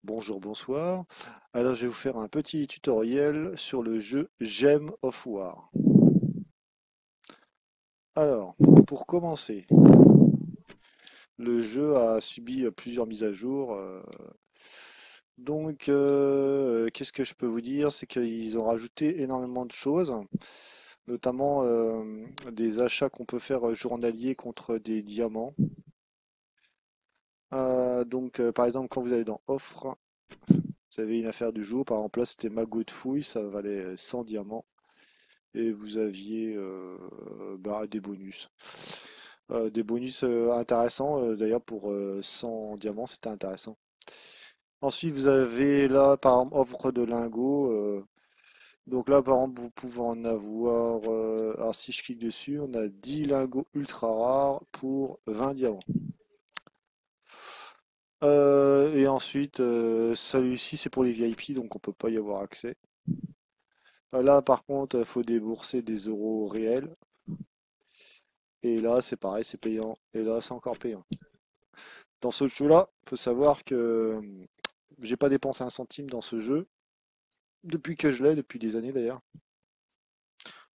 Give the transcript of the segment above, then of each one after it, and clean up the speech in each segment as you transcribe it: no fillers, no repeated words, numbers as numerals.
Bonjour, bonsoir. Alors, je vais vous faire un petit tutoriel sur le jeu Gem of War. Alors, pour commencer, le jeu a subi plusieurs mises à jour. Qu'est-ce que je peux vous dire? C'est qu'ils ont rajouté énormément de choses, notamment des achats qu'on peut faire journaliers contre des diamants. Par exemple, quand vous allez dans Offre, vous avez une affaire du jour. Par exemple, là, c'était Magot de fouille, ça valait 100 diamants. Et vous aviez des bonus. Des bonus intéressants, d'ailleurs pour 100 diamants, c'était intéressant. Ensuite, vous avez là, par exemple, offre de lingots. Donc là, par exemple, vous pouvez en avoir. Alors, si je clique dessus, on a 10 lingots ultra rares pour 20 diamants. Et ensuite, celui-ci, c'est pour les VIP, donc on peut pas y avoir accès. Là, par contre, il faut débourser des euros réels. Et là, c'est pareil, c'est payant. Et là, c'est encore payant. Dans ce jeu-là, il faut savoir que j'ai pas dépensé un centime dans ce jeu depuis que je l'ai, depuis des années d'ailleurs.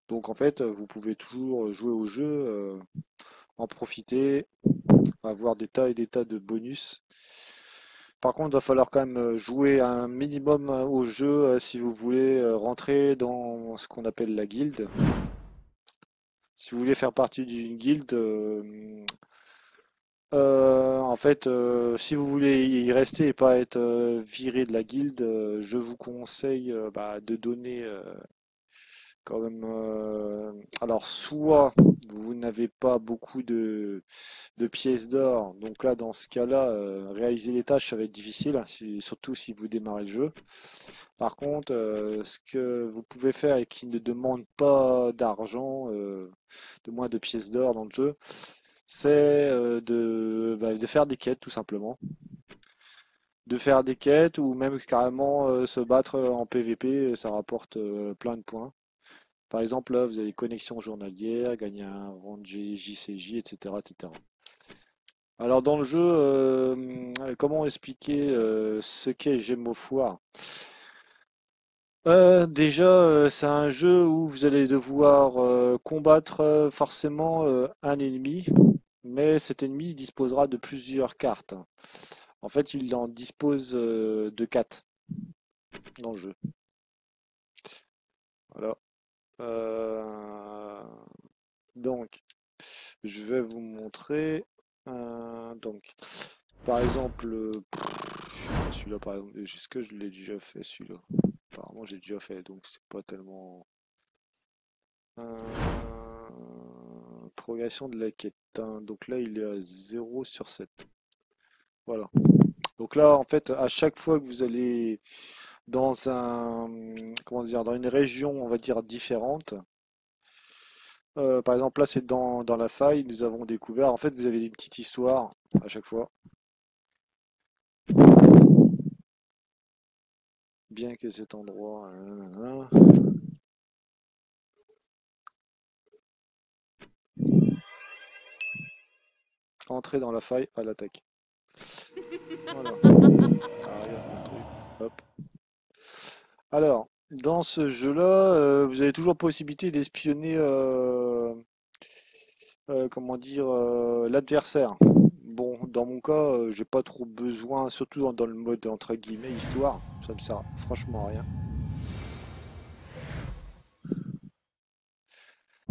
Donc en fait, vous pouvez toujours jouer au jeu, en profiter, avoir des tas et des tas de bonus. Par contre, il va falloir quand même jouer un minimum au jeu si vous voulez rentrer dans ce qu'on appelle la guilde. Si vous voulez faire partie d'une guilde, si vous voulez y rester et pas être viré de la guilde, je vous conseille de donner quand même. Alors, soit vous n'avez pas beaucoup de pièces d'or, donc là, dans ce cas-là, réaliser les tâches, ça va être difficile, hein, surtout si vous démarrez le jeu. Par contre, ce que vous pouvez faire et qui ne demande pas d'argent, de moins de pièces d'or dans le jeu, c'est de faire des quêtes tout simplement. De faire des quêtes ou même carrément se battre en PVP, ça rapporte plein de points. Par exemple, là, vous avez connexion journalière, gagner un rang de JCJ, etc., etc. Alors dans le jeu, comment expliquer ce qu'est Gémofoire? Déjà, c'est un jeu où vous allez devoir combattre forcément un ennemi, mais cet ennemi disposera de plusieurs cartes. En fait, il en dispose de 4 dans le jeu. Voilà. Euh, donc, je vais vous montrer. Par exemple, je sais pas, celui-là, par exemple, est-ce que je l'ai déjà fait celui-là? Apparemment, j'ai déjà fait, donc c'est pas tellement. Progression de la quête, hein. Donc là, il est à 0/7. Voilà. Donc là, en fait, à chaque fois que vous allez dans comment dire, dans une région, on va dire, différente, par exemple, là, c'est dans la faille, nous avons découvert, en fait, vous avez des petites histoires à chaque fois. Bien que cet endroit. Entrer dans la faille à l'attaque. Voilà. Arrière mon truc. Hop. Alors, dans ce jeu-là, vous avez toujours possibilité d'espionner, comment dire, l'adversaire. Bon, dans mon cas, j'ai pas trop besoin, surtout dans le mode entre guillemets histoire, ça me sert franchement à rien.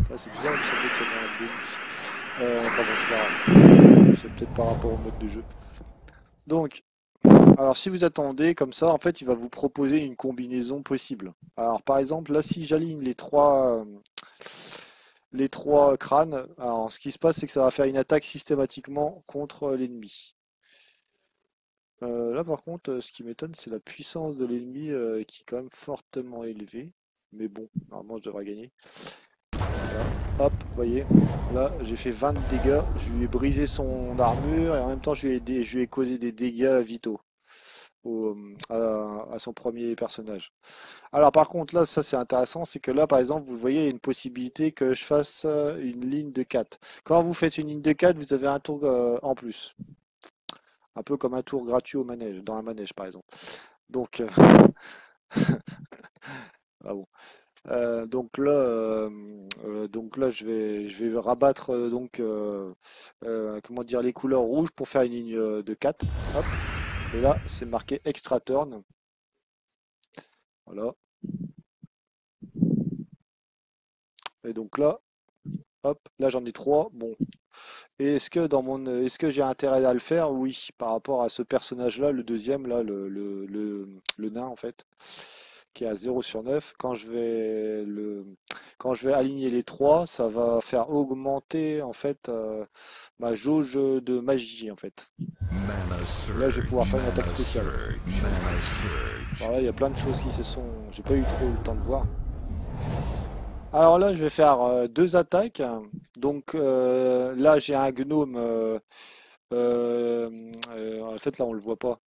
Là, c'est bizarre, il me semblait que c'était un bonus. Enfin bon, c'est pas grave. C'est peut-être par rapport au mode de jeu. Donc, alors si vous attendez comme ça, en fait, il va vous proposer une combinaison possible. Alors, par exemple, là, si j'aligne les trois crânes, alors ce qui se passe, c'est que ça va faire une attaque systématiquement contre l'ennemi. Là, par contre, ce qui m'étonne, c'est la puissance de l'ennemi qui est quand même fortement élevée. Mais bon, normalement, je devrais gagner. Voilà. Hop, vous voyez, là, j'ai fait 20 de dégâts. Je lui ai brisé son armure et en même temps, je lui ai causé des dégâts vitaux à son premier personnage. Alors par contre là, ça c'est intéressant, c'est que là par exemple, vous voyez, il y a une possibilité que je fasse une ligne de 4. Quand vous faites une ligne de 4, vous avez un tour en plus. Un peu comme un tour gratuit au manège, dans un manège par exemple. Donc, ah bon. Donc là, je vais rabattre comment dire, les couleurs rouges pour faire une ligne de 4. Hop. Et là, c'est marqué extra turn. Voilà. Et donc là, hop, là j'en ai 3. Bon. Et est-ce que j'ai intérêt à le faire? Oui, par rapport à ce personnage-là, le deuxième, là, le nain en fait, qui est à 0/9. Quand je vais aligner les trois, ça va faire augmenter en fait ma jauge de magie en fait. Là, je vais pouvoir faire une attaque spéciale. Alors là, il y a plein de choses qui se sont. J'ai pas eu trop le temps de voir. Alors là, je vais faire deux attaques. Donc là, j'ai un gnome. En fait, là, on le voit pas.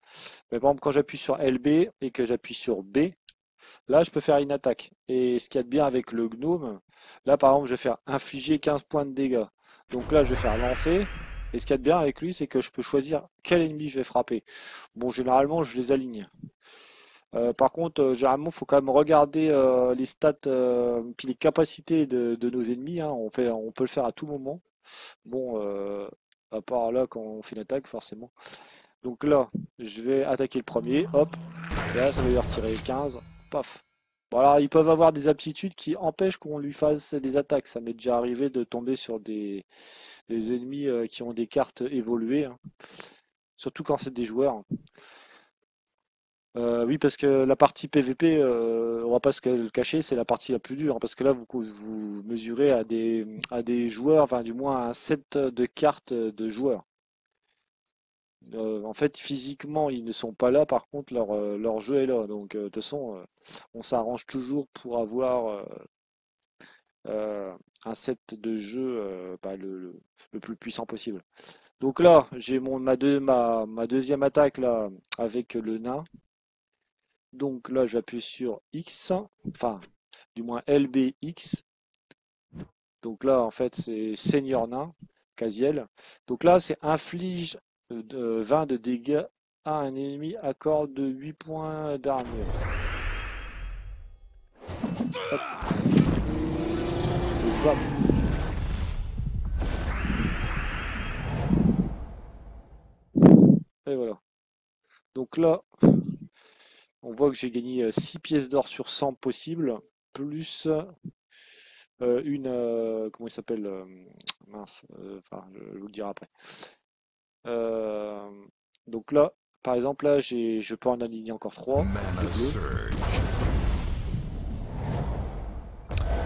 Mais par exemple, quand j'appuie sur LB et que j'appuie sur B, là, je peux faire une attaque. Et ce qu'il y a de bien avec le gnome, là, par exemple, je vais faire infliger 15 points de dégâts. Donc là, je vais faire lancer. Et ce qu'il y a de bien avec lui, c'est que je peux choisir quel ennemi je vais frapper. Bon, généralement, je les aligne. Par contre, généralement, il faut quand même regarder les stats puis les capacités de nos ennemis, hein. On peut le faire à tout moment. Bon, à part là quand on fait une attaque, forcément. Donc là, je vais attaquer le premier, hop. Et là, ça va lui retirer 15, paf. Bon, alors, ils peuvent avoir des aptitudes qui empêchent qu'on lui fasse des attaques. Ça m'est déjà arrivé de tomber sur des ennemis qui ont des cartes évoluées, hein. Surtout quand c'est des joueurs. Oui, parce que la partie PVP, on va pas se le cacher, c'est la partie la plus dure, hein, parce que là, vous mesurez à des joueurs, enfin du moins à un set de cartes de joueurs. En fait, physiquement, ils ne sont pas là, par contre, leur jeu est là. Donc, de toute façon, on s'arrange toujours pour avoir un set de jeu bah, le plus puissant possible. Donc là, j'ai ma deuxième attaque là avec le nain. Donc là, je vais appuyer sur X, enfin, du moins LBX. Donc là, en fait, c'est Seigneur Nain, Casiel. Donc là, c'est inflige 20 de dégâts à un ennemi, accorde 8 points d'armure. Hop. Et bam. Et voilà. Donc là, on voit que j'ai gagné 6 pièces d'or sur 100 possibles, plus comment il s'appelle mince, enfin, je vous le dirai après. Euh, donc là, par exemple, là, je peux en aligner encore 3.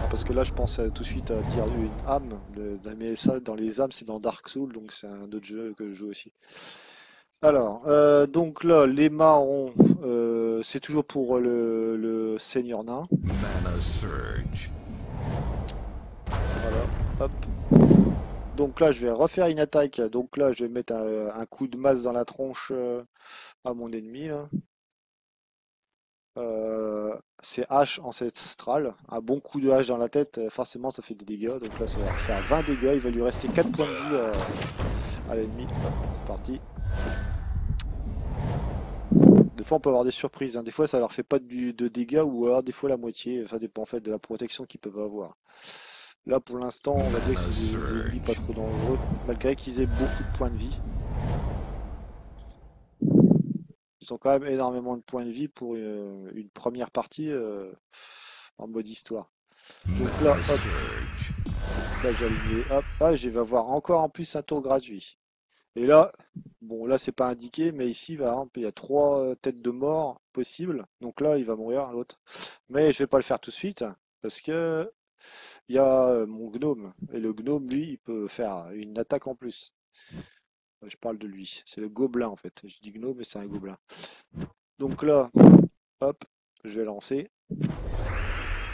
Parce que là, je pense tout de suite à dire une âme. Mais ça, dans les âmes, c'est dans Dark Souls, donc c'est un autre jeu que je joue aussi. Alors, donc là, les marrons, c'est toujours pour le Seigneur Nain. Voilà, hop. Donc là, je vais refaire une attaque. Donc là, je vais mettre un coup de masse dans la tronche à mon ennemi, là. C'est hache ancestrale. Un bon coup de hache dans la tête, forcément, ça fait des dégâts. Donc là, ça va faire 20 dégâts. Il va lui rester 4 points de vie à l'ennemi. Parti. Des fois, on peut avoir des surprises, hein. Des fois, ça leur fait pas de dégâts ou alors des fois la moitié. Ça dépend en fait de la protection qu'ils peuvent avoir. Là, pour l'instant, on va dire que c'est des ennemis pas trop dangereux, malgré qu'ils aient beaucoup de points de vie. Ils ont quand même énormément de points de vie pour une première partie en mode histoire. Donc là, hop, là j'ai aligné, hop, ah, je vais avoir encore en plus un tour gratuit. Et là, bon là c'est pas indiqué, mais ici par exemple, il y a 3 têtes de mort possibles. Donc là, il va mourir l'autre. Mais je vais pas le faire tout de suite parce que il y a mon gnome. Et le gnome, lui, il peut faire une attaque en plus. Je parle de lui. C'est le gobelin en fait. Je dis gnome, mais c'est un gobelin. Donc là, hop, je vais lancer.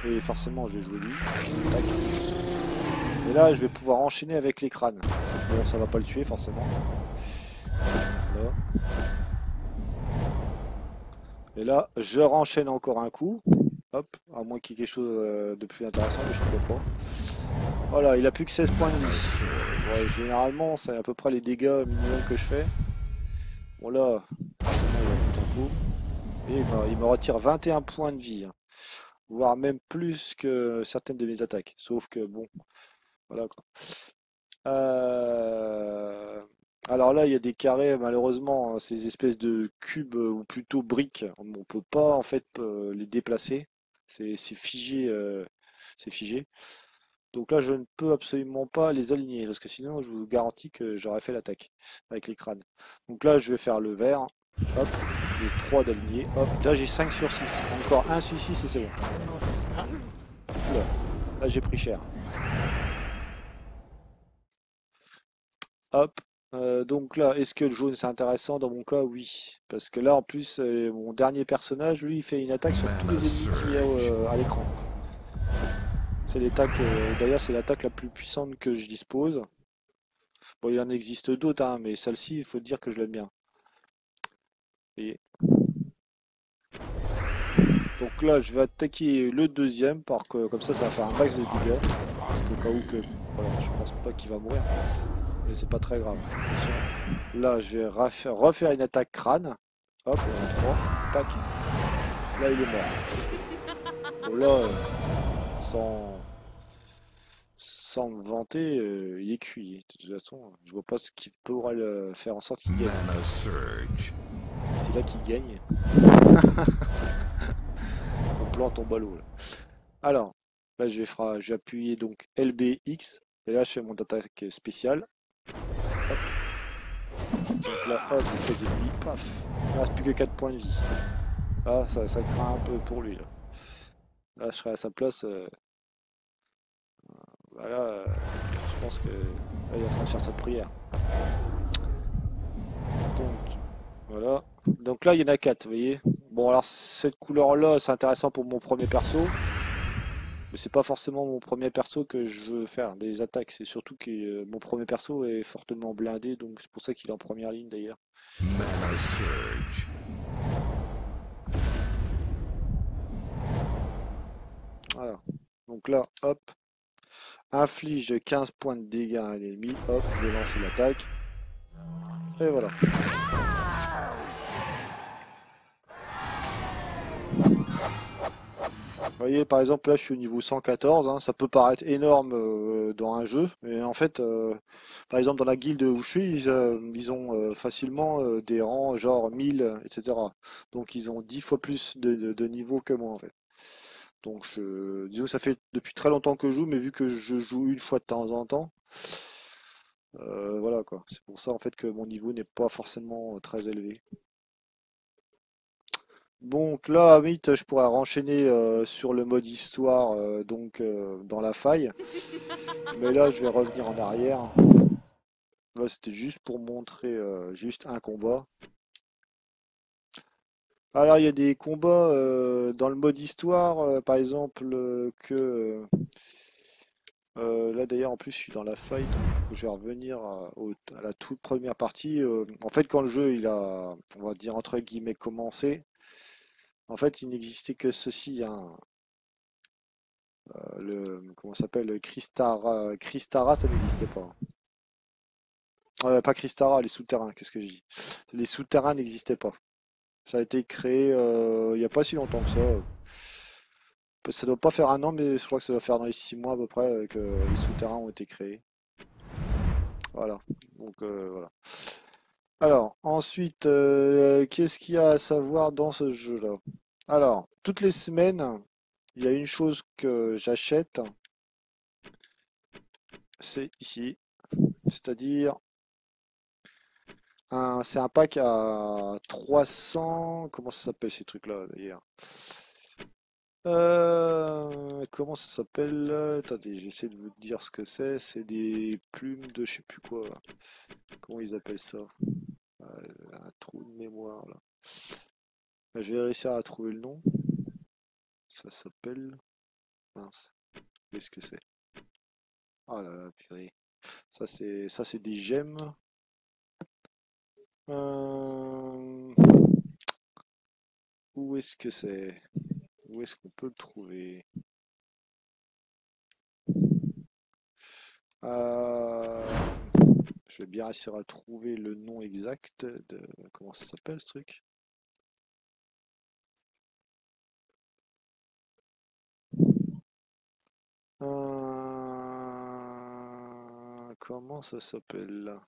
Et forcément, je vais jouer lui. Tac. Et là, je vais pouvoir enchaîner avec les crânes. Bon, ça va pas le tuer forcément. Là. Et là, je renchaîne encore un coup. Hop, à moins qu'il y ait quelque chose de plus intéressant, mais je ne crois pas. Voilà, il a plus que 16 points de vie. Ouais, généralement, c'est à peu près les dégâts minimum que je fais. Bon là, forcément il va foutre en pot. Et il me retire 21 points de vie, hein. Voire même plus que certaines de mes attaques. Sauf que bon, voilà quoi. Euh, Alors là, il y a des carrés, malheureusement, hein, ces espèces de cubes ou plutôt briques, on peut pas en fait les déplacer. C'est figé, c'est figé. Donc là, je ne peux absolument pas les aligner parce que sinon, je vous garantis que j'aurais fait l'attaque avec les crânes. Donc là, je vais faire le vert. Hop, j'ai 3 d'alignés. Hop, là j'ai 5 sur 6. Encore un sur 6 et c'est bon. Oula, là j'ai pris cher. Hop. Donc là, est-ce que le jaune c'est intéressant? Dans mon cas, oui. Parce que là, en plus, mon dernier personnage, lui, il fait une attaque sur tous les ennemis qu'il y a à l'écran. C'est l'attaque, d'ailleurs, c'est l'attaque la plus puissante que je dispose. Bon, il en existe d'autres, hein, mais celle-ci, il faut dire que je l'aime bien. Et donc là, je vais attaquer le deuxième, comme ça va faire un max de dégâts. Parce qu'au cas où que, voilà, je pense pas qu'il va mourir. Mais c'est pas très grave. Attention. Là, je vais refaire une attaque crâne. Hop, on a 3. Tac. Là, il est mort. Bon, là, sans me vanter, il est cuit. De toute façon, je vois pas ce qui pourrait le faire en sorte qu'il gagne. C'est là qu'il gagne. On plante ton ballot là. Alors, là, je vais appuyer donc LBX. Et là, je fais mon attaque spéciale. Hop. Donc là, hop, je fais lui, paf. Il ne reste plus que 4 points de vie. Ah, ça craint un peu pour lui là. Là, je serais à sa place. Voilà, je pense que là, il est en train de faire sa prière. Donc, voilà. Donc là, il y en a 4, vous voyez. Bon, alors cette couleur-là, c'est intéressant pour mon premier perso. Mais c'est pas forcément mon premier perso que je veux faire des attaques. C'est surtout que mon premier perso est fortement blindé. Donc c'est pour ça qu'il est en première ligne d'ailleurs. Voilà. Donc là, hop. Inflige 15 points de dégâts à l'ennemi. Hop, je vais lancer l'attaque. Et voilà. Vous voyez, par exemple, là, je suis au niveau 114, hein, ça peut paraître énorme dans un jeu, mais en fait, par exemple, dans la guilde où je suis, ils ont facilement des rangs genre 1000, etc. Donc, ils ont 10 fois plus de niveau que moi, en fait. Donc, disons que ça fait depuis très longtemps que je joue, mais vu que je joue une fois de temps en temps, voilà quoi. C'est pour ça, en fait, que mon niveau n'est pas forcément très élevé. Donc là, vite, je pourrais renchaîner sur le mode histoire, dans la faille. Mais là, je vais revenir en arrière. Là, c'était juste pour montrer juste un combat. Alors, il y a des combats dans le mode histoire, par exemple, là, d'ailleurs, en plus, je suis dans la faille, donc je vais revenir à la toute première partie. En fait, quand le jeu, il a, on va dire, entre guillemets, commencé, en fait, il n'existait que ceci, hein. Comment ça s'appelle, Crystara, ça n'existait pas. Pas Crystara, les souterrains, qu'est-ce que je dis? Les souterrains n'existaient pas. Ça a été créé il n'y a pas si longtemps que ça. Ça doit pas faire un an, mais je crois que ça doit faire dans les 6 mois à peu près que les souterrains ont été créés. Voilà. Donc voilà. Alors, ensuite, qu'est-ce qu'il y a à savoir dans ce jeu-là? Alors, toutes les semaines, il y a une chose que j'achète, c'est ici. C'est-à-dire c'est un pack à 300. Comment ça s'appelle ces trucs-là d'ailleurs? Comment ça s'appelle? Attendez, j'essaie de vous dire ce que c'est. C'est des plumes de je sais plus quoi. Comment ils appellent ça? Un trou de mémoire là. Je vais réussir à trouver le nom. Ça s'appelle. Mince. Qu'est-ce que c'est? Ah là là, purée. Ça c'est des gemmes. Euh, Où est-ce que c'est? Où est-ce qu'on peut le trouver? Euh, Je vais bien réussir à trouver le nom exact de... Comment ça s'appelle ce truc? Comment ça s'appelle là?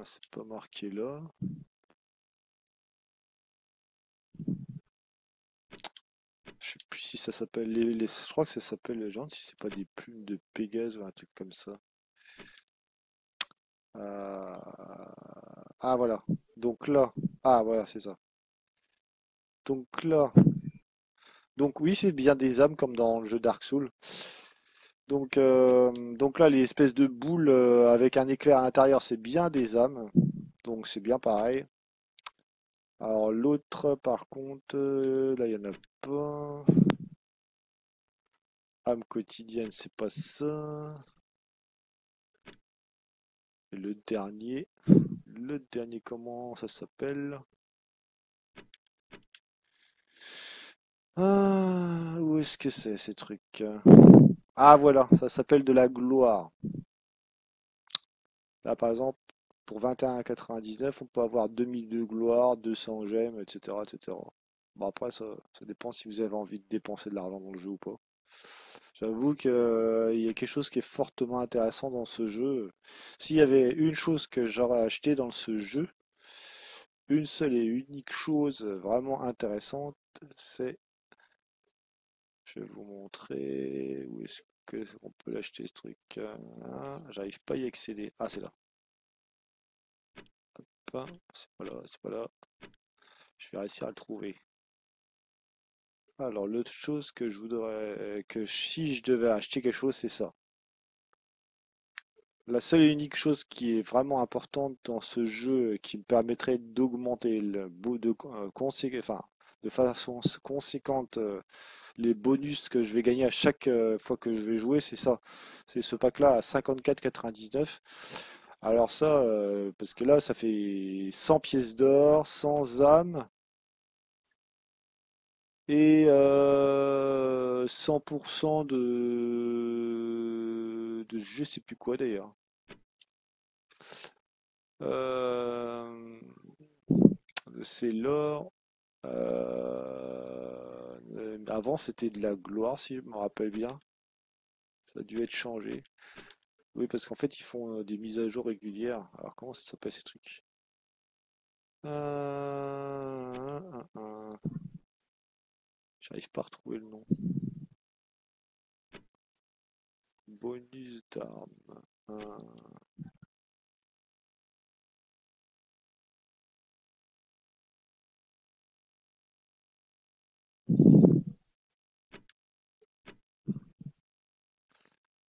C'est pas marqué là. Je sais plus si ça s'appelle je crois que ça s'appelle genre si c'est pas des plumes de Pégase ou un truc comme ça. Euh, Ah voilà. Donc là. Ah voilà, c'est ça. Donc là. Donc oui, c'est bien des âmes comme dans le jeu Dark Souls. Donc là, les espèces de boules avec un éclair à l'intérieur, c'est bien des âmes. Donc c'est bien pareil. Alors l'autre, par contre, là, il n'y en a pas. Âme quotidienne, c'est pas ça. Et le dernier, comment ça s'appelle? Ah, où est-ce que c'est ces trucs? Ah voilà, ça s'appelle de la gloire. Là, par exemple, pour 21,99, on peut avoir 2000 de gloire, 200 gemmes, etc., etc. Bon, après, ça dépend si vous avez envie de dépenser de l'argent dans le jeu ou pas. J'avoue qu'il y a quelque chose qui est fortement intéressant dans ce jeu. S'il y avait une chose que j'aurais acheté dans ce jeu, une seule et unique chose vraiment intéressante, c'est, je vais vous montrer où est-ce que on peut l'acheter ce truc. J'arrive pas à y accéder. Ah, c'est là. Pas, c'est pas là, c'est pas là. Je vais réussir à le trouver. Alors, l'autre chose que je voudrais, si je devais acheter quelque chose, c'est ça. La seule et unique chose qui est vraiment importante dans ce jeu qui me permettrait d'augmenter le beau enfin, de façon conséquente les bonus que je vais gagner à chaque fois que je vais jouer, c'est ça. C'est ce pack-là à 54,99. Alors ça, parce que là, ça fait 100 pièces d'or, 100 âmes et 100% de je sais plus quoi d'ailleurs. Euh, c'est l'or. Avant, c'était de la gloire, si je me rappelle bien. Ça a dû être changé. Oui, parce qu'en fait, ils font des mises à jour régulières. Alors, comment ça s'appelle ces trucs? Euh, euh, euh, J'arrive pas à retrouver le nom. Bonus d'armes. Euh,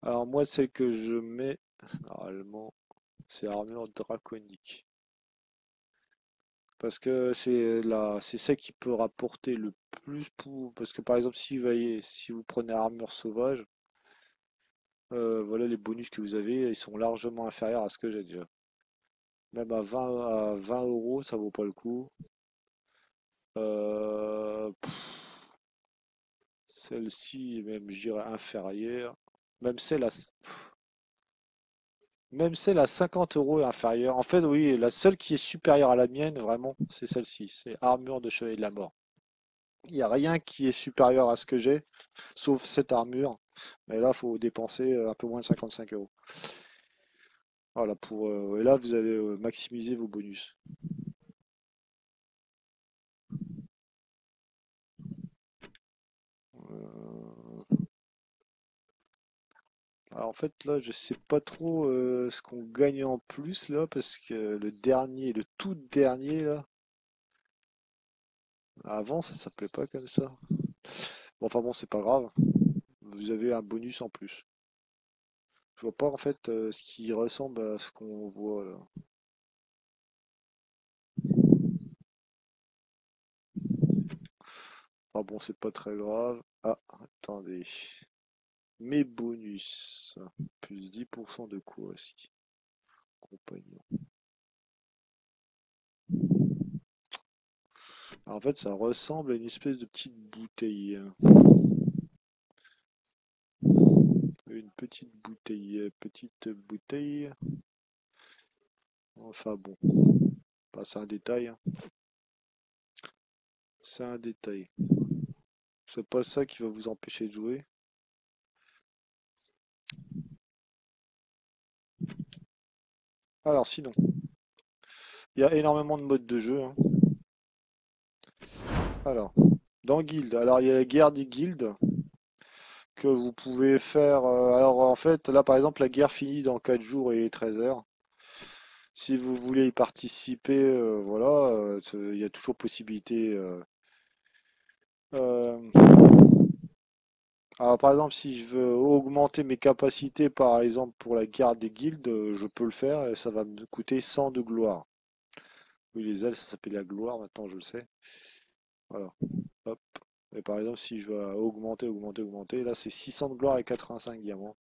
Alors, moi, celle que je mets, normalement, c'est armure draconique. Parce que c'est celle qui peut rapporter le plus parce que par exemple, si vous prenez armure sauvage, voilà les bonus que vous avez, ils sont largement inférieurs à ce que j'ai déjà. Même à 20 euros, ça vaut pas le coup. Celle-ci, même, je dirais inférieure. Même celle à, même celle à 50 euros est inférieure. En fait, oui, la seule qui est supérieure à la mienne, vraiment, c'est celle-ci. C'est armure de chevalier de la mort. Il n'y a rien qui est supérieur à ce que j'ai, sauf cette armure. Mais là, il faut dépenser un peu moins de 55 euros. Voilà, et là, vous allez maximiser vos bonus. Euh, Alors, en fait, là, je sais pas trop ce qu'on gagne en plus, là, parce que le tout dernier, là, avant, ça s'appelait pas comme ça. Bon, enfin bon, c'est pas grave. Vous avez un bonus en plus. Je vois pas, en fait, ce qui ressemble à ce qu'on voit, là. Enfin bon, c'est pas très grave. Ah, attendez. Mes bonus. Plus 10% de quoi aussi. Compagnon. Alors, en fait, ça ressemble à une espèce de petite bouteille. Oui, Une petite bouteille, Enfin bon, bah, c'est un détail, hein. C'est un détail. C'est pas ça qui va vous empêcher de jouer. Alors sinon, il y a énormément de modes de jeu, hein. Alors, dans Guild, alors il y a la guerre des guildes que vous pouvez faire. Alors en fait, là par exemple, la guerre finit dans 4 jours et 13 heures. Si vous voulez y participer, voilà, il y a toujours possibilité. Euh, alors par exemple, si je veux augmenter mes capacités, par exemple pour la guerre des guildes, je peux le faire et ça va me coûter 100 de gloire. Oui, les ailes, ça s'appelle la gloire, maintenant je le sais. Voilà. Hop. Et par exemple, si je veux augmenter, là c'est 600 de gloire et 85 diamants.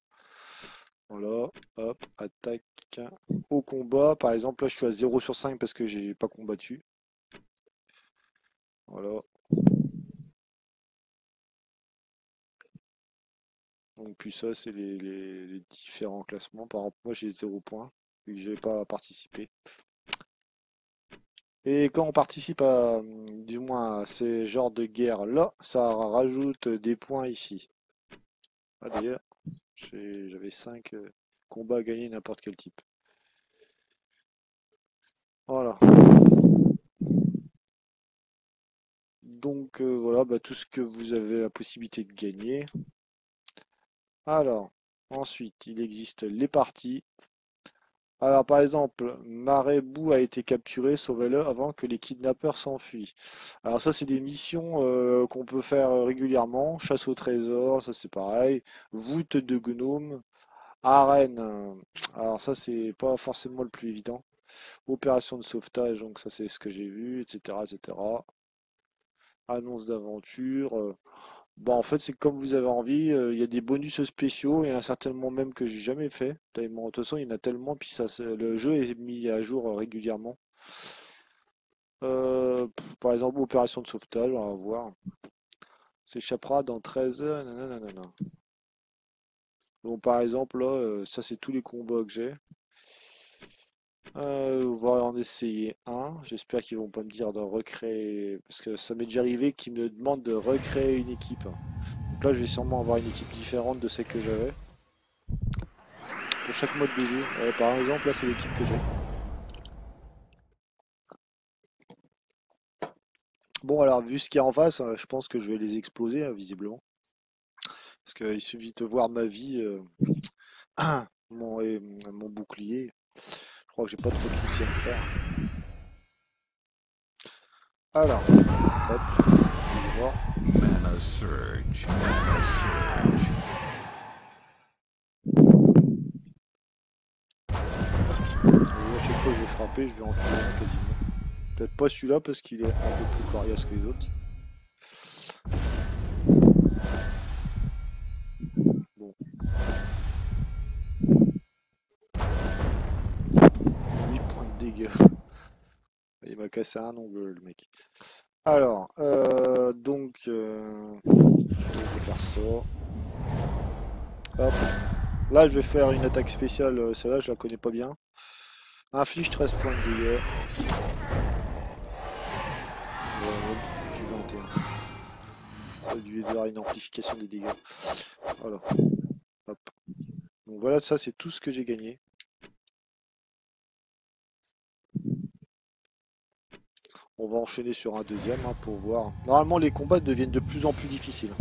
Voilà, hop, attaque au combat. Par exemple, là je suis à 0 sur 5 parce que j'ai pas combattu. Voilà. Donc puis ça, c'est les différents classements. Par exemple, moi j'ai 0 points, vu que j'ai pas participé. Et quand on participe à, du moins à ces genres de guerres-là, ça rajoute des points ici. Ah d'ailleurs, j'avais 5 combats à gagner n'importe quel type. Voilà. Donc voilà, bah, tout ce que vous avez la possibilité de gagner. Alors, ensuite, il existe les parties. Alors, par exemple, Marabou a été capturé, sauvez-le avant que les kidnappeurs s'enfuient. Alors ça, c'est des missions qu'on peut faire régulièrement. Chasse au trésor, ça c'est pareil. Voûte de gnome. Arène. Alors ça, c'est pas forcément le plus évident. Opération de sauvetage, donc ça c'est ce que j'ai vu, etc., etc. Annonce d'aventure. Bah en fait c'est comme vous avez envie, il y a des bonus spéciaux, il y en a certainement même que j'ai jamais fait. Tellement, de toute façon il y en a tellement, puis ça, le jeu est mis à jour régulièrement. Par exemple opération de sauvetage, on va voir. S'échappera dans 13 heures, nanana. Bon par exemple là, ça c'est tous les combats que j'ai. On va en essayer un. J'espère qu'ils vont pas me dire de recréer, parce que ça m'est déjà arrivé qu'ils me demandent de recréer une équipe. Donc là je vais sûrement avoir une équipe différente de celle que j'avais. Pour chaque mode de jeu. Par exemple, là, c'est l'équipe que j'ai. Bon, alors, vu ce qu'il y a en face, je pense que je vais les exploser, visiblement. Parce qu'il suffit de voir ma vie, mon bouclier. Je crois que j'ai pas trop de soucis à me faire. Alors, hop, on va voir. Mana surge. Mana surge. Et à chaque fois que je vais frapper, je vais en tuer un quasiment. Peut-être pas celui-là parce qu'il est un peu plus coriace que les autres. Bon. 8 points de dégâts. Il m'a cassé un ongle, le mec. Alors, je vais faire ça. Hop. Là, je vais faire une attaque spéciale. Celle-là, je la connais pas bien. Inflige 13 points de dégâts. Hop, foutu 21. Ça a dû avoir une amplification des dégâts. Voilà. Hop. Donc voilà, ça, c'est tout ce que j'ai gagné. On va enchaîner sur un deuxième pour voir. Normalement, les combats deviennent de plus en plus difficiles.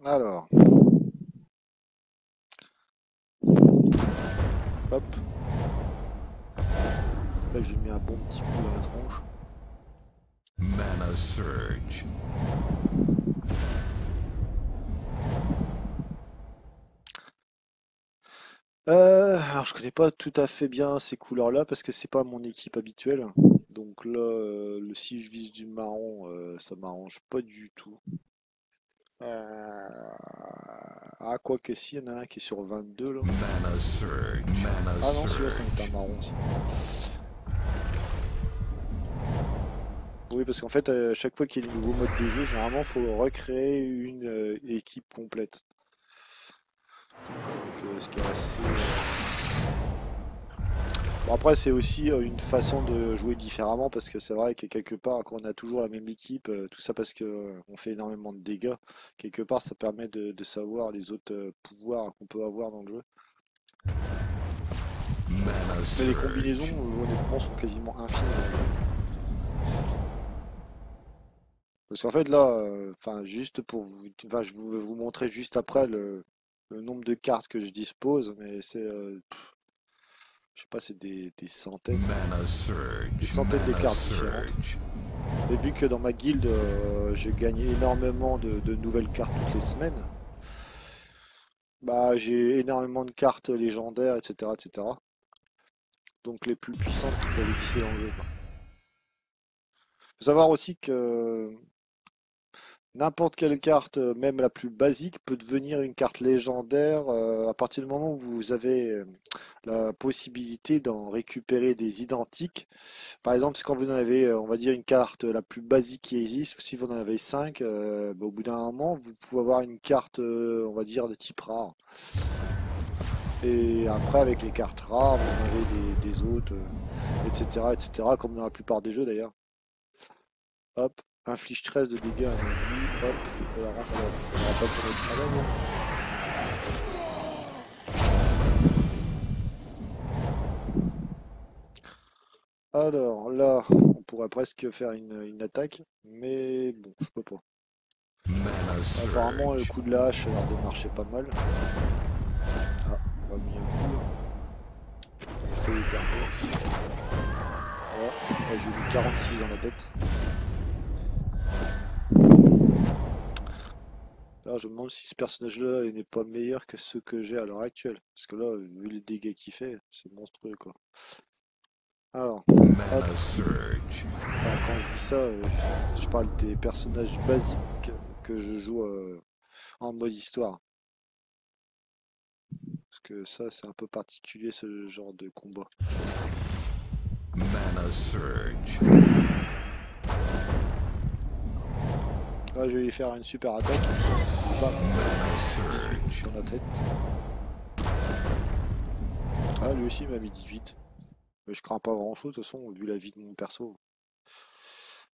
Alors. Hop. Là, j'ai mis un bon petit coup dans la tronche. Mana surge. Alors je connais pas tout à fait bien ces couleurs-là parce que c'est pas mon équipe habituelle. Donc là, si je vise du marron, ça m'arrange pas du tout. Ah, quoi que si, il y en a un qui est sur 22 là. Mana surge. Mana Ah non, celui-là, surge. c'est un marron aussi. Oui, parce qu'en fait, à chaque fois qu'il y a des nouveaux modes de jeu, généralement, il faut recréer une équipe complète. Donc, ce qui est assez... Bon, après, c'est aussi une façon de jouer différemment, parce que c'est vrai que quelque part, quand on a toujours la même équipe, tout ça parce que on fait énormément de dégâts, quelque part, ça permet de savoir les autres pouvoirs qu'on peut avoir dans le jeu. Mana Mais les combinaisons, Surge. honnêtement, sont quasiment infinies dans le jeu. Parce qu'en fait là, enfin juste pour vous, enfin, je vais vous montrer juste après le nombre de cartes que je dispose, mais c'est, je sais pas, c'est des centaines, Mana des Surge. centaines de Mana cartes différentes. Surge. Et vu que dans ma guilde, je gagne énormément de nouvelles cartes toutes les semaines, bah j'ai énormément de cartes légendaires, etc., etc. Donc les plus puissantes qui peuvent exister dans le jeu, quoi. Faut savoir aussi que n'importe quelle carte, même la plus basique, peut devenir une carte légendaire à partir du moment où vous avez la possibilité d'en récupérer des identiques. Par exemple, quand vous en avez, on va dire, une carte la plus basique qui existe, si vous en avez 5, bah, au bout d'un moment, vous pouvez avoir une carte, on va dire, de type rare. Et après, avec les cartes rares, vous en avez des autres, etc., etc., comme dans la plupart des jeux d'ailleurs. Hop, inflige 13 de dégâts à un ennemi, hop, on va pas pour notre malade. Alors là, on pourrait presque faire une attaque, mais bon, je peux pas. Mana Apparemment, le Surge. coup de la hache a l'air de marcher pas mal. Ah, on va mis un coup là. On va essayer de faire mieux. Voilà, là, j'ai mis 46 dans la tête. Là, je me demande si ce personnage-là n'est pas meilleur que ceux que j'ai à l'heure actuelle. Parce que là, vu les dégâts qu'il fait, c'est monstrueux quoi. Alors, hop. Mana Surge. Alors, quand je dis ça, je parle des personnages basiques que je joue en mode histoire. Parce que ça, c'est un peu particulier ce genre de combat. Mana Surge. Là, je vais lui faire une super attaque. Bam, Mana Surge. dans la tête. Ah, lui aussi il m'a mis 18. Mais je crains pas grand chose, de toute façon, vu la vie de mon perso.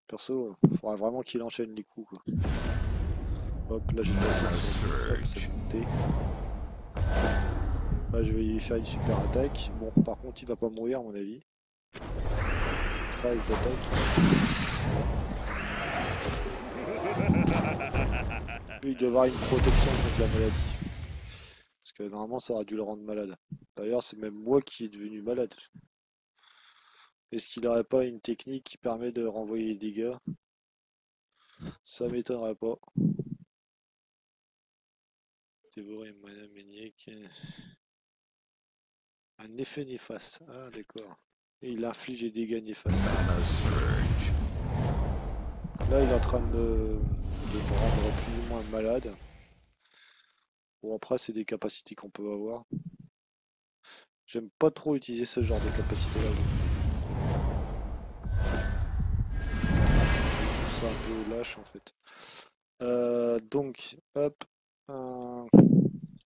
Perso, faudra vraiment qu'il enchaîne les coups, quoi. Hop, là j'ai passé Mana sur le biceps, c'est Surge. monté. Là, je vais lui faire une super attaque. Bon, par contre, il va pas mourir, à mon avis. 13 d'attaque. Lui, il doit avoir une protection contre la maladie. Parce que normalement, ça aurait dû le rendre malade. D'ailleurs, c'est même moi qui est devenu malade. Est-ce qu'il n'aurait pas une technique qui permet de renvoyer les dégâts? Ça m'étonnerait pas. Dévorer Madame Méniac. Un effet néfaste. Ah, d'accord. Et il inflige des dégâts néfastes. Mana Surge. Là, il est en train de me rendre plus ou moins malade. Bon, après, c'est des capacités qu'on peut avoir. J'aime pas trop utiliser ce genre de capacités-là. C'est un peu lâche, en fait. Donc, hop.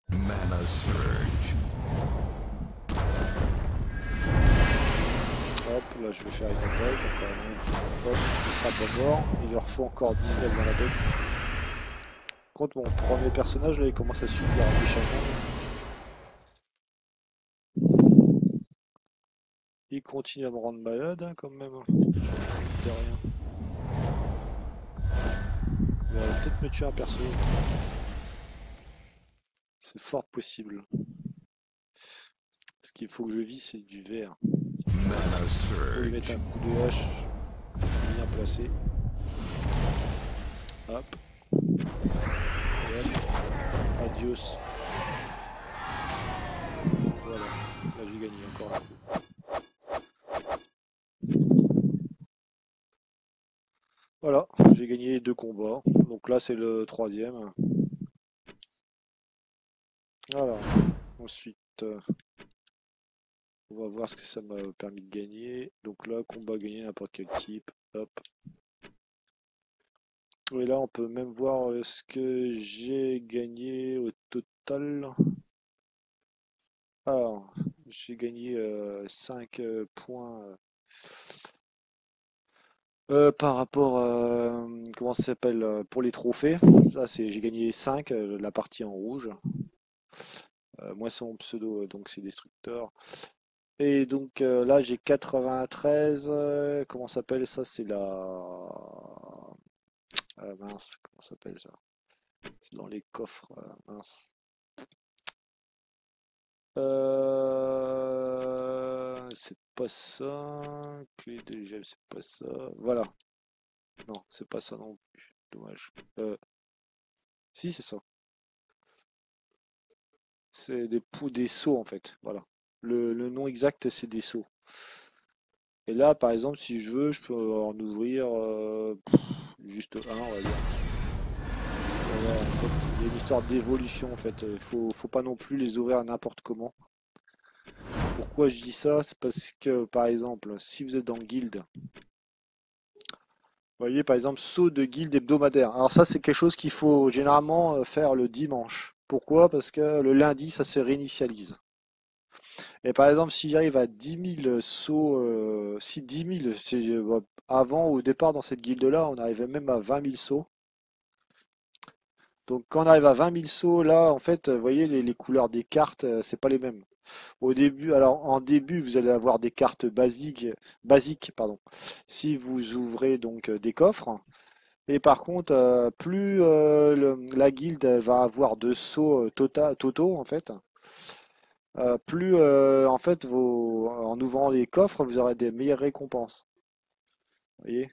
Mana Surge. Hop, là je vais faire une attaque, encore un. Hop, il sera pas mort. Il leur faut encore 19 dans la tête. Contre mon premier personnage, là, il commence à subir un déchirement. Il continue à me rendre malade, hein, quand même. De rien. Il va peut-être me tuer un perso. C'est fort possible. Ce qu'il faut que je vis, c'est du verre. Mana Faut lui mettre Surge. un coup de hache bien placé. Hop. Et hop. Adios. Voilà. Là j'ai gagné encore un coup. Voilà, j'ai gagné 2 combats. Donc là c'est le troisième. Voilà. Ensuite, on va voir ce que ça m'a permis de gagner. Donc là, combat gagné n'importe quel type. Hop. Et là, on peut même voir ce que j'ai gagné au total. Alors, j'ai gagné 5 points par rapport comment ça s'appelle pour les trophées. Ça, j'ai gagné 5 la partie en rouge. Moi, c'est mon pseudo, donc c'est Destructeur. Et donc là, j'ai 93. Comment ça s'appelle ça? C'est la. Mince, comment ça s'appelle ça? C'est dans les coffres. Mince. C'est pas ça. Clé de gel, c'est pas ça. Voilà. Non, c'est pas ça non plus. Dommage. Si, c'est ça. C'est des seaux en fait. Voilà. Le nom exact, c'est des seaux. Et là, par exemple, si je veux, je peux en ouvrir juste un, on va dire. Voilà, en fait, il y a une histoire d'évolution en fait. Faut pas non plus les ouvrir n'importe comment. Pourquoi je dis ça? C'est parce que, par exemple, si vous êtes dans guild, vous voyez, par exemple, saut de guild hebdomadaire. Alors ça, c'est quelque chose qu'il faut généralement faire le dimanche. Pourquoi? Parce que le lundi, ça se réinitialise. Et par exemple, si j'arrive à 10 000 sauts, si 10 000, avant, au départ, dans cette guilde-là, on arrivait même à 20 000 sauts. Donc quand on arrive à 20 000 sauts, là, en fait, vous voyez, les couleurs des cartes, c'est pas les mêmes. Au début, alors en début, vous allez avoir des cartes basiques, pardon. Si vous ouvrez donc des coffres. Et par contre, plus la guilde va avoir de sauts totaux en fait, plus en fait en ouvrant les coffres, vous aurez des meilleures récompenses. Vous voyez?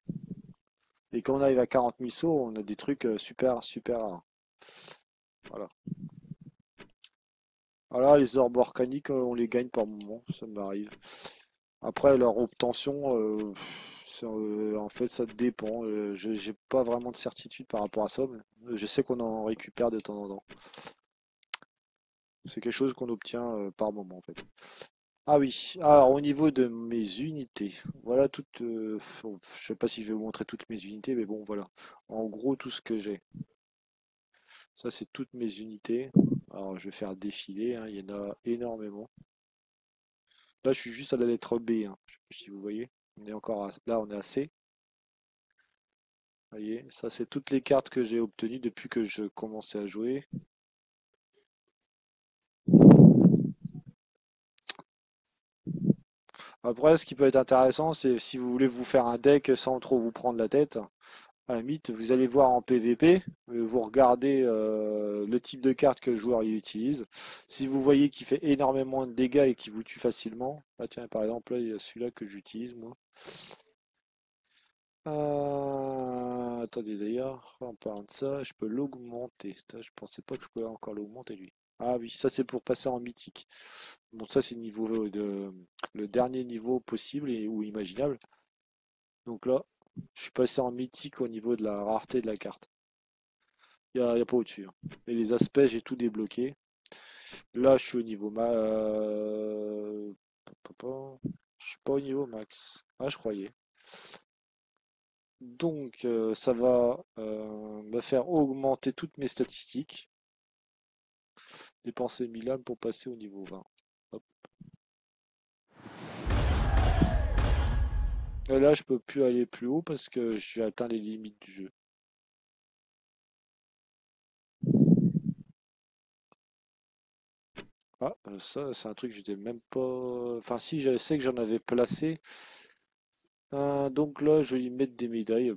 Et quand on arrive à 40 000 sauts, on a des trucs super rares. Voilà. Alors les orbes organiques, on les gagne par moment, ça m'arrive. Après, leur obtention, en fait, ça dépend. J'ai pas vraiment de certitude par rapport à ça, mais je sais qu'on en récupère de temps en temps. C'est quelque chose qu'on obtient par moment, en fait. Ah oui, alors au niveau de mes unités, voilà toutes. Je sais pas si je vais vous montrer toutes mes unités, mais bon, voilà. En gros, tout ce que j'ai. Ça, c'est toutes mes unités. Alors, je vais faire défiler, hein, il y en a énormément. Là, je suis juste à la lettre B, hein. Je sais pas si vous voyez. On est encore là, on est à C. Vous voyez, ça, c'est toutes les cartes que j'ai obtenues depuis que je commençais à jouer. Après, ce qui peut être intéressant, c'est si vous voulez vous faire un deck sans trop vous prendre la tête. À la limite, vous allez voir en PVP, vous regardez le type de carte que le joueur il utilise. Si vous voyez qu'il fait énormément de dégâts et qu'il vous tue facilement, bah tiens, par exemple, là, il y a celui-là que j'utilise moi. Attendez d'ailleurs, en parlant de ça, je peux l'augmenter. Putain, je pensais pas que je pouvais encore l'augmenter lui. Ah oui, ça c'est pour passer en mythique. Bon, ça c'est le dernier niveau possible ou imaginable. Donc là, je suis passé en mythique au niveau de la rareté de la carte. Y a pas au-dessus, hein. Et les aspects, j'ai tout débloqué. Là, je suis au niveau je suis pas au niveau max. Ah, je croyais. Donc, ça va me faire augmenter toutes mes statistiques. Dépenser 1000 âmes pour passer au niveau 20. Hop. Et là, je peux plus aller plus haut parce que j'ai atteint les limites du jeu. Ah, ça, c'est un truc que j'étais même pas. Enfin, si, je sais que j'en avais placé. Donc là, je vais y mettre des médailles.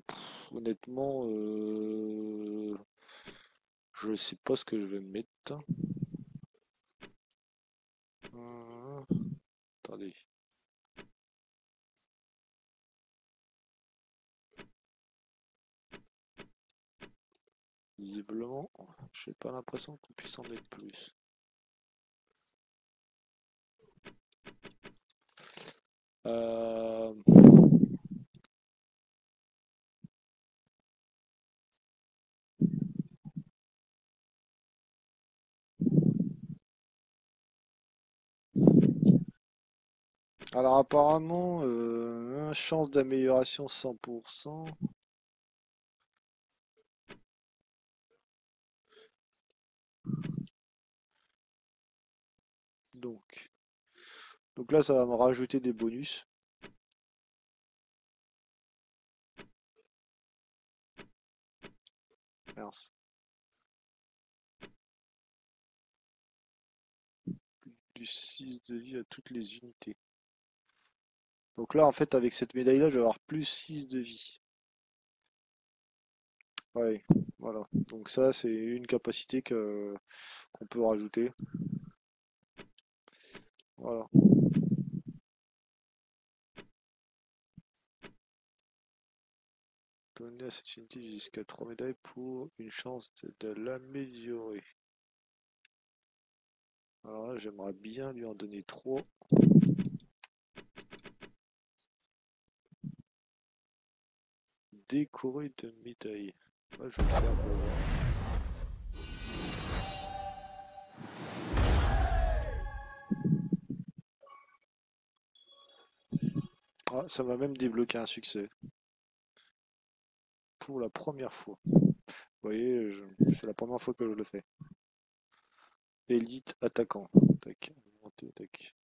Honnêtement, je sais pas ce que je vais mettre. Euh, Attendez. Visiblement, j'ai pas l'impression qu'on puisse en mettre plus. Euh, Alors apparemment, chance d'amélioration 100%. Donc, donc là, ça va me rajouter des bonus. Mince. Du 6 de vie à toutes les unités. Donc là, en fait, avec cette médaille-là, je vais avoir plus 6 de vie. Ouais, voilà. Donc ça, c'est une capacité qu'on peut rajouter. Voilà. Donner à cette unité jusqu'à 3 médailles pour une chance de l'améliorer. Alors là, j'aimerais bien lui en donner 3. Décoré de médailles. Moi, je vais le faire pour voir. Ah, ça m'a même débloqué un succès. Pour la première fois. Vous voyez, c'est la première fois que je le fais. Élite attaquant. Tac, augmenter, tac.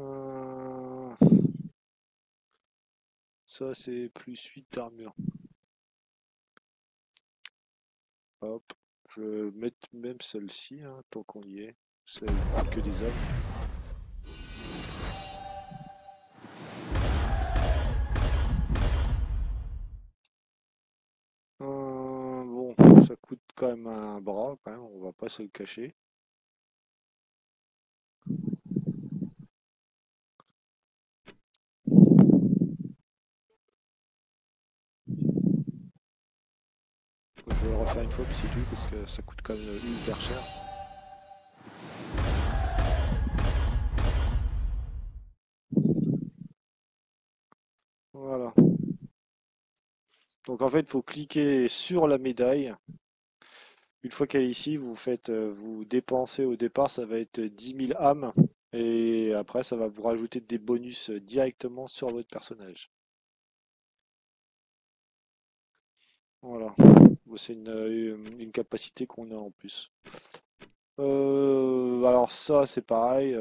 Euh, Ça, c'est plus 8 d'armure. Hop. Je vais mettre même celle-ci, hein, tant qu'on y est. C'est que des hommes. Bon, ça coûte quand même un bras, quand même, on va pas se le cacher. Je vais le refaire une fois, puis c'est tout, parce que ça coûte quand même hyper cher. Voilà. Donc en fait, il faut cliquer sur la médaille. Une fois qu'elle est ici, vous dépensez au départ, ça va être 10 000 âmes. Et après, ça va vous rajouter des bonus directement sur votre personnage. Voilà. Bon, c'est une capacité qu'on a en plus. Alors ça, c'est pareil.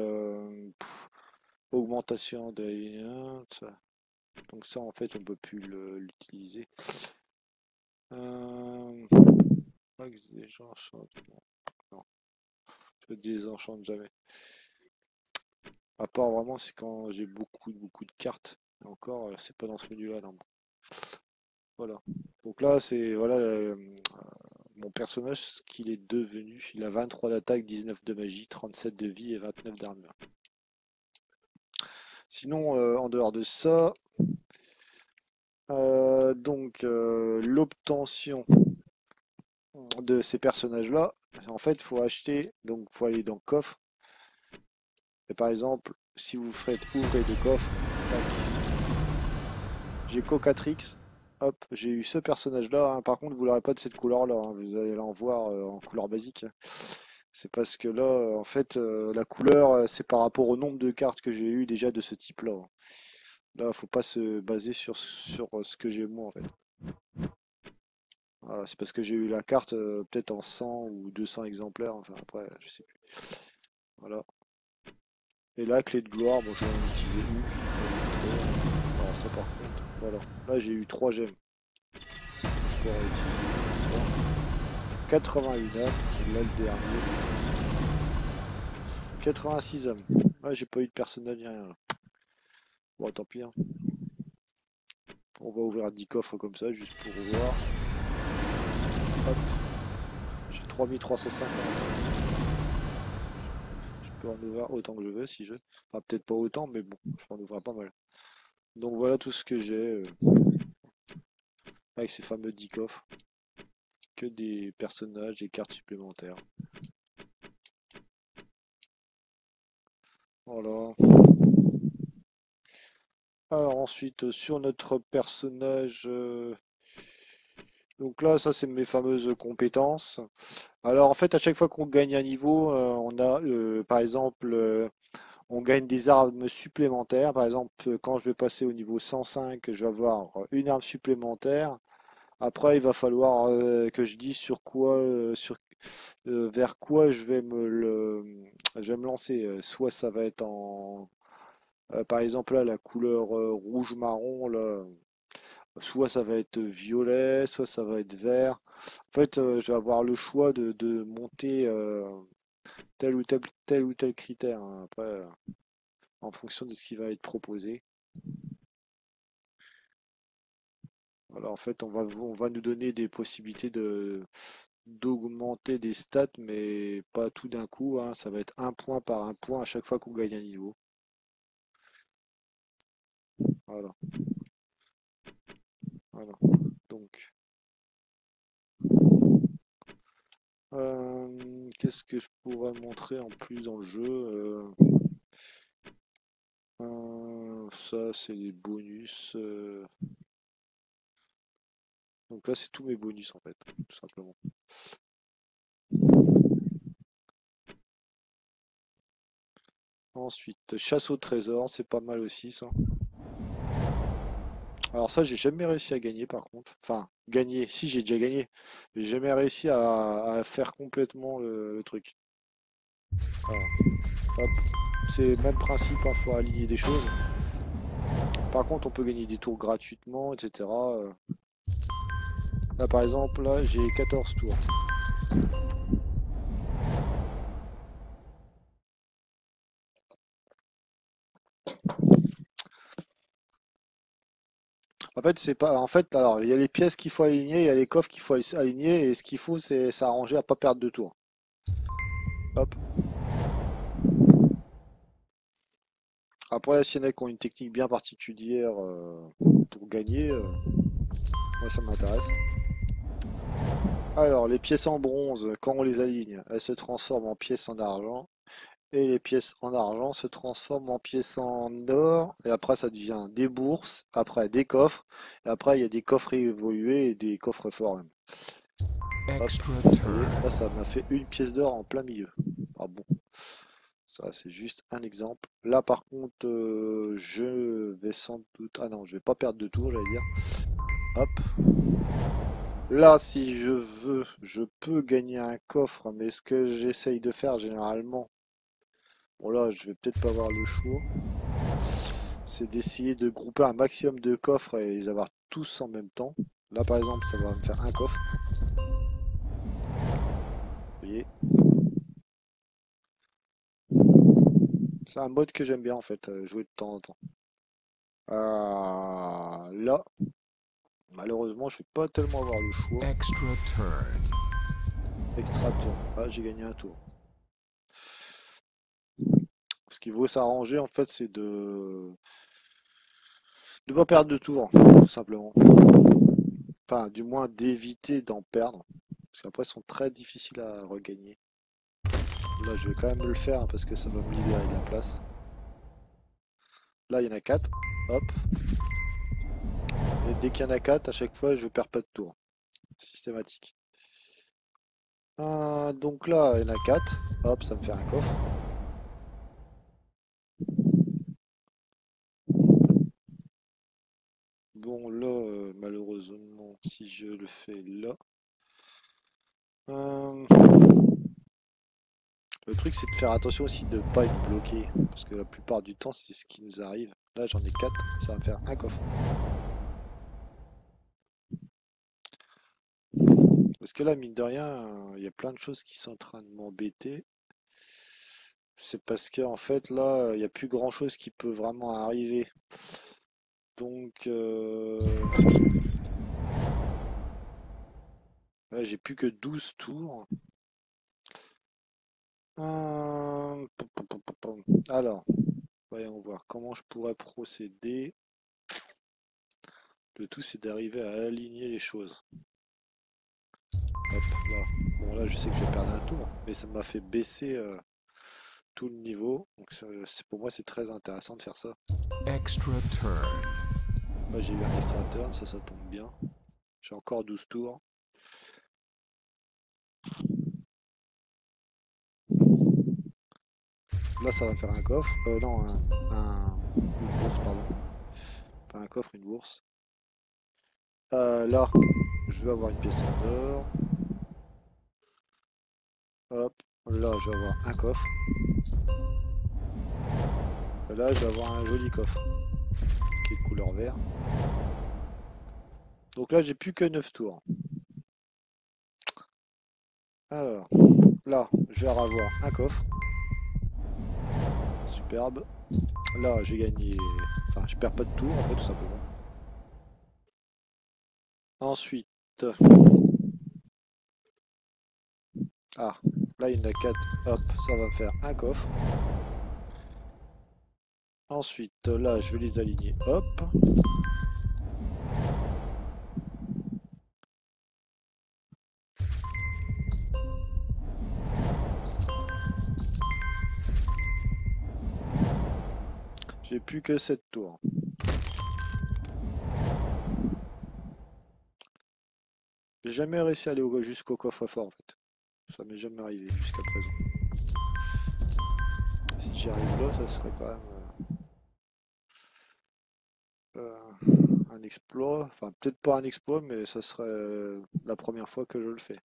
Augmentation des... Donc ça, en fait, on peut plus l'utiliser. Désenchantement. Non, je désenchante jamais. À part vraiment, c'est quand j'ai beaucoup de cartes. Et encore, c'est pas dans ce menu-là, non. Voilà. Donc là, c'est voilà mon personnage, ce qu'il est devenu. Il a 23 d'attaque, 19 de magie, 37 de vie et 29 d'armure. Sinon, en dehors de ça, l'obtention de ces personnages-là, en fait, il faut acheter, donc faut aller dans coffre. Et par exemple, si vous faites ouvrir de coffre, j'ai Cocatrix, hop, j'ai eu ce personnage-là. Hein. Par contre, vous l'aurez pas de cette couleur-là, hein. Vous allez l'en voir en couleur basique. C'est parce que là, en fait, la couleur, c'est par rapport au nombre de cartes que j'ai eu déjà de ce type-là. Là, faut pas se baser sur ce que j'ai moi, en fait. Voilà, c'est parce que j'ai eu la carte peut-être en 100 ou 200 exemplaires, enfin après, je sais plus. Voilà. Et là, clé de gloire, bon, je vais en utiliser une. Alors ça par contre, voilà. Là, j'ai eu 3 gemmes. Je pourrais utiliser 81 âmes, et là le dernier. 86 âmes. Ah, j'ai pas eu de personnage ni rien là. Bon, tant pis. Hein. On va ouvrir 10 coffres comme ça, juste pour voir. Hop. J'ai 3350. Je peux en ouvrir autant que je veux si je veux. Enfin, peut-être pas autant, mais bon, je peux en ouvrir pas mal. Donc voilà tout ce que j'ai avec ces fameux 10 coffres. Que des personnages et cartes supplémentaires. Voilà. Alors ensuite, sur notre personnage... donc là, ça c'est mes fameuses compétences. Alors en fait, à chaque fois qu'on gagne un niveau, on a par exemple, on gagne des armes supplémentaires. Par exemple, quand je vais passer au niveau 105, je vais avoir une arme supplémentaire. Après, il va falloir que je dise sur quoi, vers quoi je vais me lancer. Soit ça va être par exemple là, la couleur rouge-marron, là, soit ça va être violet, soit ça va être vert. En fait, je vais avoir le choix de monter tel ou tel critère, hein. Après, en fonction de ce qui va être proposé. Voilà, en fait, on va nous donner des possibilités d'augmenter des stats, mais pas tout d'un coup, hein. Ça va être un point par un point à chaque fois qu'on gagne un niveau. Voilà, voilà. Donc, qu'est-ce que je pourrais montrer en plus dans le jeu? Ça, c'est les bonus. Donc là, c'est tous mes bonus en fait, tout simplement. Ensuite, chasse au trésor, c'est pas mal aussi ça. Alors ça, j'ai jamais réussi à gagner par contre. Enfin, gagner, si j'ai déjà gagné. J'ai jamais réussi à faire complètement le truc. Voilà. Hop. C'est le même principe, il faut aligner des choses. Par contre, on peut gagner des tours gratuitement, etc. Là, par exemple, là, j'ai 14 tours. En fait, c'est pas. En fait, alors, il y a les pièces qu'il faut aligner, il y a les coffres qu'il faut aligner, et ce qu'il faut, c'est s'arranger à pas perdre de tours. Hop. Après, s'il y en a qui ont une technique bien particulière pour gagner, moi ça m'intéresse. Alors, les pièces en bronze, quand on les aligne, elles se transforment en pièces en argent. Et les pièces en argent se transforment en pièces en or. Et après, ça devient des bourses. Après, des coffres. Et après, il y a des coffres évolués et des coffres forts, même. Hop. Extra Vous voyez, turn. là, ça m'a fait une pièce d'or en plein milieu. Ah bon. Ça, c'est juste un exemple. Là, par contre, je vais sans doute... Ah non, je vais pas perdre de tour, j'allais dire. Hop. Là, si je veux, je peux gagner un coffre, mais ce que j'essaye de faire généralement, bon là, je vais peut-être pas avoir le choix, c'est d'essayer de grouper un maximum de coffres et les avoir tous en même temps. Là, par exemple, ça va me faire un coffre. Vous voyez? C'est un mode que j'aime bien en fait, jouer de temps en temps. Là, malheureusement, je vais pas tellement avoir le choix. Extra turn. Extra tour. Ah, j'ai gagné un tour. Ce qu'il faut s'arranger en fait, c'est de pas perdre de tour, tout simplement. Enfin, du moins d'éviter d'en perdre. Parce qu'après, ils sont très difficiles à regagner. Là, je vais quand même le faire hein, parce que ça va me libérer de la place. Là, il y en a 4. Hop. Et dès qu'il y en a 4, à chaque fois, je perds pas de tour. Systématique. Donc là, il y en a 4. Hop, ça me fait un coffre. Bon, là, malheureusement, si je le fais là. Euh, Le truc, c'est de faire attention aussi de ne pas être bloqué. Parce que la plupart du temps, c'est ce qui nous arrive. Là, j'en ai 4. Ça va me faire un coffre. Parce que là, mine de rien, il y a plein de choses qui sont en train de m'embêter. C'est parce que en fait, là, il n'y a plus grand-chose qui peut vraiment arriver. Donc, là, j'ai plus que 12 tours. Alors, voyons voir comment je pourrais procéder. Le tout, c'est d'arriver à aligner les choses. Hop, là. Bon, là, je sais que je vais perdre un tour, mais ça m'a fait baisser tout le niveau. Donc, pour moi, c'est très intéressant de faire ça. Extra turn. Là, j'ai eu un extra turn, ça tombe bien. J'ai encore 12 tours. Là, ça va faire un coffre. Non, une bourse, pardon. Pas un coffre, une bourse. Là, je vais avoir une pièce en d'or. Hop, là je vais avoir un coffre. Et là je vais avoir un joli coffre qui est de couleur vert. Donc là j'ai plus que 9 tours. Alors, là je vais avoir un coffre. Superbe. Là j'ai gagné. Enfin je perds pas de tour en fait tout simplement. Ensuite. Ah, là il y en a 4. Hop, ça va me faire un coffre. Ensuite, là, je vais les aligner. Hop. J'ai plus que 7 tours. J'ai jamais réussi à aller jusqu'au coffre-fort en fait. Ça m'est jamais arrivé jusqu'à présent. Si j'y arrive là, ça serait quand même un exploit. Enfin, peut-être pas un exploit, mais ça serait la première fois que je le fais.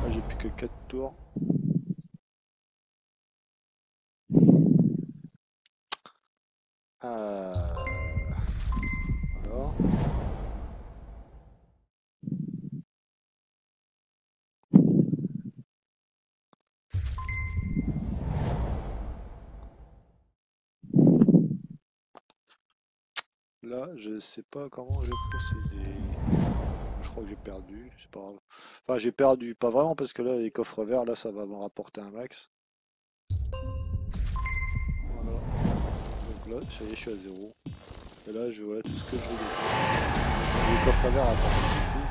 Là, j'ai plus que 4 tours. Alors. Là, je sais pas comment je vais procéder. Je crois que j'ai perdu, c'est pas grave. Enfin, j'ai perdu, pas vraiment, parce que là, les coffres verts, là, ça va me rapporter un max. Voilà. Donc là, ça y est, je suis à 0. Et là, je vois tout ce que je voulais faire. Les coffres verts rapportent beaucoup.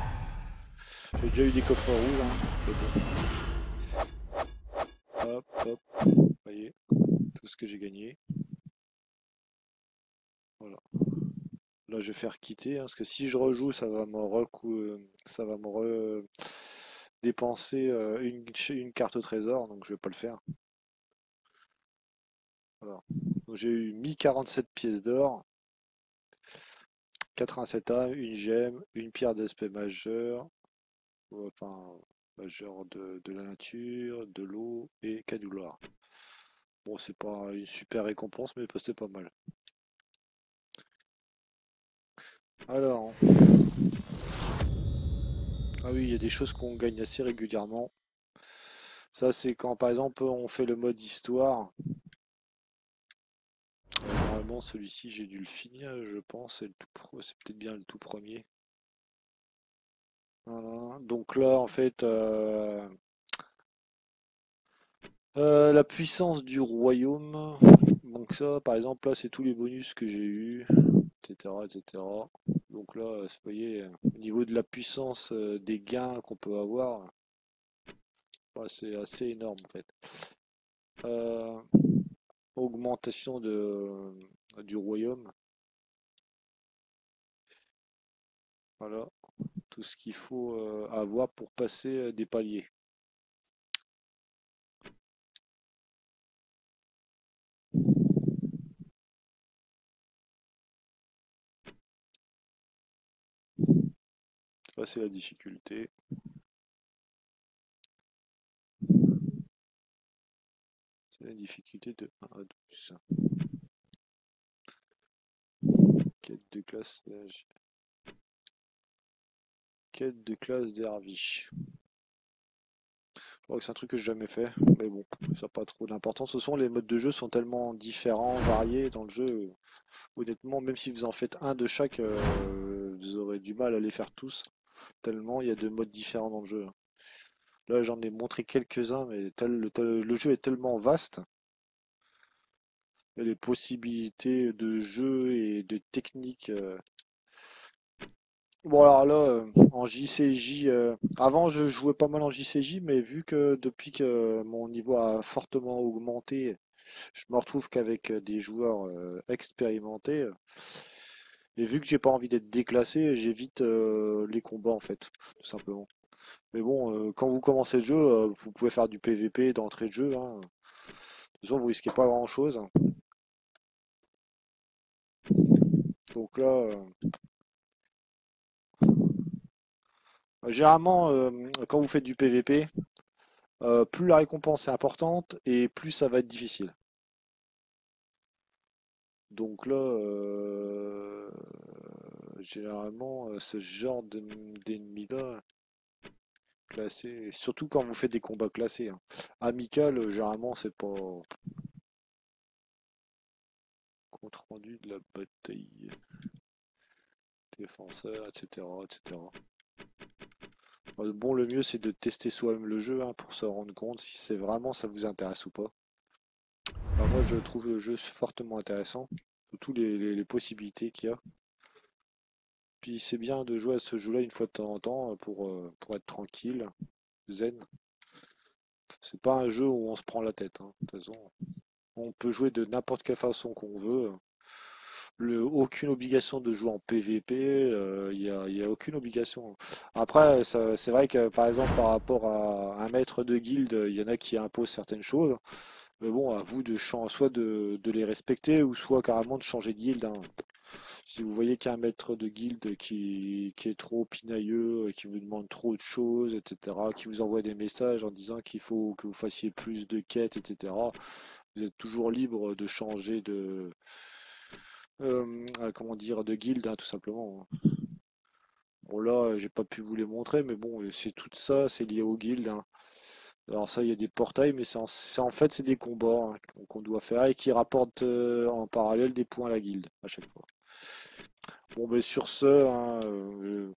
J'ai déjà eu des coffres rouges, hein. Mais bon. Hop, hop. Vous voyez, tout ce que j'ai gagné. Voilà. Là, je vais faire quitter, hein, parce que si je rejoue, ça va me dépenser une carte au trésor, donc je vais pas le faire. Voilà. Donc, j'ai eu 1047 pièces d'or, 87 âmes, une gemme, une pierre d'aspect majeur, enfin majeur de la nature, de l'eau et cadoulard. Bon, c'est pas une super récompense, mais c'est pas mal. Alors, ah oui, il y a des choses qu'on gagne assez régulièrement. Ça, c'est quand par exemple on fait le mode histoire. Normalement, celui-ci, j'ai dû le finir, je pense. C'est peut-être bien le tout premier. Voilà. Donc là, en fait, la puissance du royaume. Donc ça, par exemple, là, c'est tous les bonus que j'ai eu, etc., etc. Donc là, vous voyez, au niveau de la puissance des gains qu'on peut avoir, ouais, c'est assez énorme en fait. Euh, augmentation du royaume. Voilà, tout ce qu'il faut avoir pour passer des paliers. Ça, c'est la difficulté. C'est la difficulté de 1 à 12. Quête de classe. Quête de classe Dervish. Je crois que c'est un truc que j'ai jamais fait, mais bon, ça n'a pas trop d'importance. Ce sont les modes de jeu sont tellement différents, variés dans le jeu. Honnêtement, même si vous en faites un de chaque, vous aurez du mal à les faire tous, tellement il y a de modes différents dans le jeu. Là, j'en ai montré quelques-uns, mais le jeu est tellement vaste, et les possibilités de jeu et de technique. Bon alors là, en JCJ, avant je jouais pas mal en JCJ, mais vu que depuis que mon niveau a fortement augmenté, je me retrouve qu'avec des joueurs expérimentés. Et vu que j'ai pas envie d'être déclassé, j'évite les combats en fait, tout simplement. Mais bon, quand vous commencez le jeu, vous pouvez faire du PVP d'entrée de jeu, hein. De toute façon, vous risquez pas grand-chose. Donc là, généralement, quand vous faites du PVP, plus la récompense est importante et plus ça va être difficile. Donc là, généralement, ce genre d'ennemis-là, classés, surtout quand vous faites des combats classés, hein. Amical, généralement, c'est pas compte rendu de la bataille, défenseur, etc., etc. Bon, le mieux, c'est de tester soi-même le jeu, hein, pour se rendre compte si c'est vraiment ça vous intéresse ou pas. Enfin, moi, je trouve le jeu fortement intéressant, surtout les possibilités qu'il y a. Puis c'est bien de jouer à ce jeu-là une fois de temps en temps pour être tranquille, zen. C'est pas un jeu où on se prend la tête, hein. De toute façon, on peut jouer de n'importe quelle façon qu'on veut. Aucune obligation de jouer en PVP, y a aucune obligation. Après, c'est vrai que par exemple par rapport à un maître de guilde, il y en a qui imposent certaines choses. Mais bon, à vous soit de les respecter ou soit carrément de changer de guilde, hein. Si vous voyez qu'il y a un maître de guilde qui est trop pinailleux, qui vous demande trop de choses, etc., qui vous envoie des messages en disant qu'il faut que vous fassiez plus de quêtes, etc., vous êtes toujours libre de changer comment dire, de guilde, hein, tout simplement, hein. Bon là, j'ai pas pu vous les montrer, mais bon, c'est tout ça, c'est lié aux guildes, hein. Alors ça, il y a des portails, mais en fait, c'est des combats, hein, qu'on doit faire et qui rapportent en parallèle des points à la guilde à chaque fois. Bon, ben sur ce, hein, je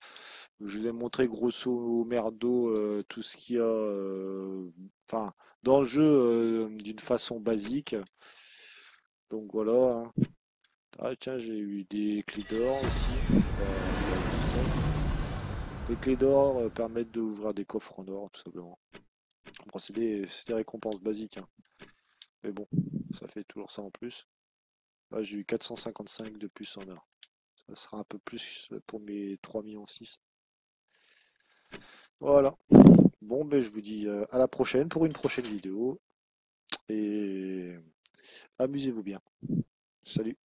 vous ai montré grosso merdo tout ce qu'il y a, enfin, dans le jeu d'une façon basique. Donc voilà, hein. Ah tiens, j'ai eu des clés d'or aussi. Les clés d'or permettent d'ouvrir des coffres en or, tout simplement. Bon, c'est des récompenses basiques, hein. Mais bon, ça fait toujours ça en plus. Là, j'ai eu 455 de plus en or. Ça sera un peu plus pour mes 3 millions 6. Voilà. Bon, ben, je vous dis à la prochaine pour une prochaine vidéo. Et amusez-vous bien. Salut.